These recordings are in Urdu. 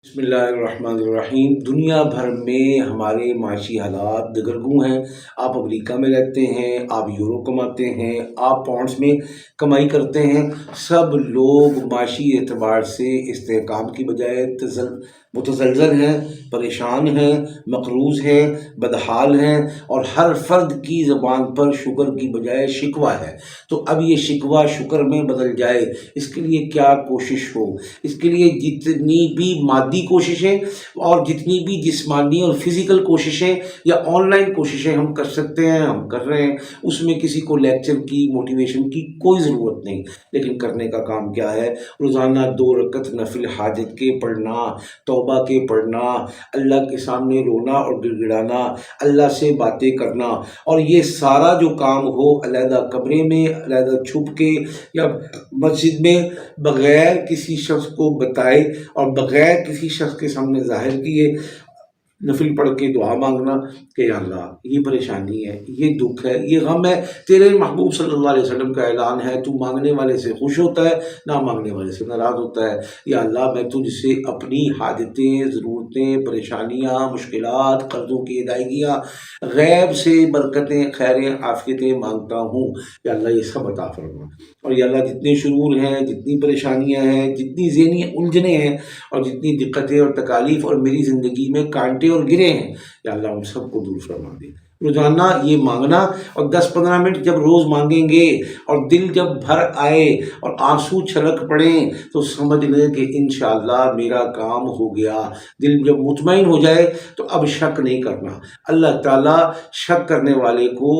بسم اللہ الرحمن الرحیم۔ دنیا بھر میں ہمارے معاشی حالات دگرگوں ہیں۔ آپ امریکہ میں رہتے ہیں، آپ یورو کماتے ہیں، آپ پاؤنڈس میں کمائی کرتے ہیں، سب لوگ معاشی اعتبار سے استحکام کی بجائے متزلزل ہیں، پریشان ہیں، مقروض ہیں، بدحال ہیں، اور ہر فرد کی زبان پر شکر کی بجائے شکوہ ہے۔ تو اب یہ شکوہ شکر میں بدل جائے، اس کے لیے کیا کوشش ہو؟ اس کے لیے جتنی بھی مادی کوششیں اور جتنی بھی جسمانی اور فزیکل کوششیں یا آن لائن کوششیں ہم کر سکتے ہیں، ہم کر رہے ہیں۔ اس میں کسی کو لیکچر کی، موٹیویشن کی کوئی ضرورت نہیں، لیکن کرنے کا کام کیا ہے؟ روزانہ 2 رکعت نفل حاجت کے پڑھنا، توبہ کے پڑھنا، اللہ کے سامنے رونا اور گڑ گڑانا، اللہ سے باتیں کرنا، اور یہ سارا جو کام ہو علیحدہ کمرے میں، علیحدہ چھپ کے یا مسجد میں، بغیر کسی شخص کو بتائے اور بغیر کسی شخص کے سامنے ظاہر کیے نفل پڑھ کے دعا مانگنا کہ یا اللہ یہ پریشانی ہے، یہ دکھ ہے، یہ غم ہے، تیرے محبوب صلی اللہ علیہ وسلم کا اعلان ہے تو مانگنے والے سے خوش ہوتا ہے، نہ مانگنے والے سے ناراض ہوتا ہے۔ یا اللہ میں تجھ سے اپنی حاجتیں، ضرورتیں، پریشانیاں، مشکلات، قرضوں کی ادائیگیاں، غیب سے برکتیں، خیریں، عافیتیں مانگتا ہوں، یا اللہ یہ سب عطا فرما۔ اور یا اللہ جتنے شرور ہیں، جتنی پریشانیاں ہیں، جتنی ذہنی الجھنیں ہیں، اور جتنی دقتیں اور تکالیف اور میری زندگی میں کانٹے اور گرے ہیں، یا اللہ ان سب کو دور فرما دے۔ روزانہ یہ مانگنا، اور 10-15 منٹ جب روز مانگیں گے اور دل جب بھر آئے اور آنسو چھلک پڑیں تو سمجھ لیں کہ انشاءاللہ میرا کام ہو گیا۔ دل جب مطمئن ہو جائے تو اب شک نہیں کرنا۔ اللہ تعالیٰ شک کرنے والے کو،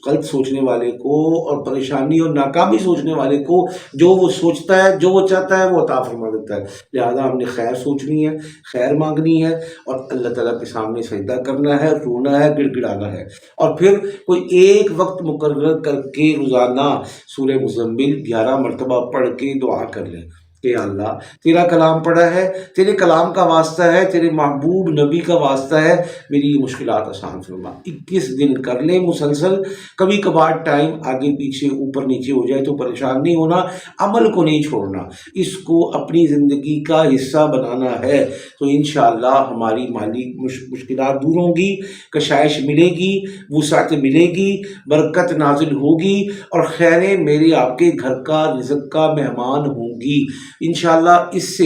غلط سوچنے والے کو، اور پریشانی اور ناکامی سوچنے والے کو جو وہ سوچتا ہے، جو وہ چاہتا ہے، وہ عطا فرما دیتا ہے۔ لہذا ہم نے خیر سوچنی ہے، خیر مانگنی ہے، اور اللہ تعالیٰ کے سامنے سجدہ کرنا ہے، رونا ہے، گڑ گڑانا ہے، اور پھر کوئی ایک وقت مقرر کر کے روزانہ سورہ مزمل 11 مرتبہ پڑھ کے دعا کر لیں کہ یا اللہ تیرا کلام پڑھا ہے، تیرے کلام کا واسطہ ہے، تیرے محبوب نبی کا واسطہ ہے، میری یہ مشکلات آسان فرما۔ 21 دن کر لیں مسلسل، کبھی کبھار ٹائم آگے پیچھے اوپر نیچے ہو جائے تو پریشان نہیں ہونا، عمل کو نہیں چھوڑنا، اس کو اپنی زندگی کا حصہ بنانا ہے، تو انشاءاللہ ہماری مالی مشکلات دور ہوں گی، کشائش ملے گی، وسعت ملے گی، برکت نازل ہوگی، اور خیریں میرے آپ کے گھر کا، رزق کا مہمان ہوں گی انشاءاللہ۔ اس سے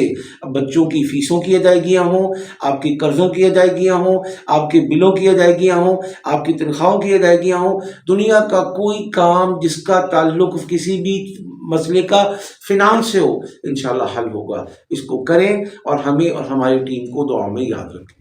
بچوں کی فیسوں کی ادائیگیاں ہوں، آپ کی قرضوں کی ادائیگیاں ہوں، آپ کے بلوں کی ادائیگیاں ہوں، آپ کی تنخواہوں کی ادائیگیاں ہوں، دنیا کا کوئی کام جس کا تعلق کسی بھی مسئلے کا فنانس سے ہو انشاءاللہ حل ہوگا۔ اس کو کریں اور ہمیں اور ہماری ٹیم کو دعاؤں میں یاد رکھیں۔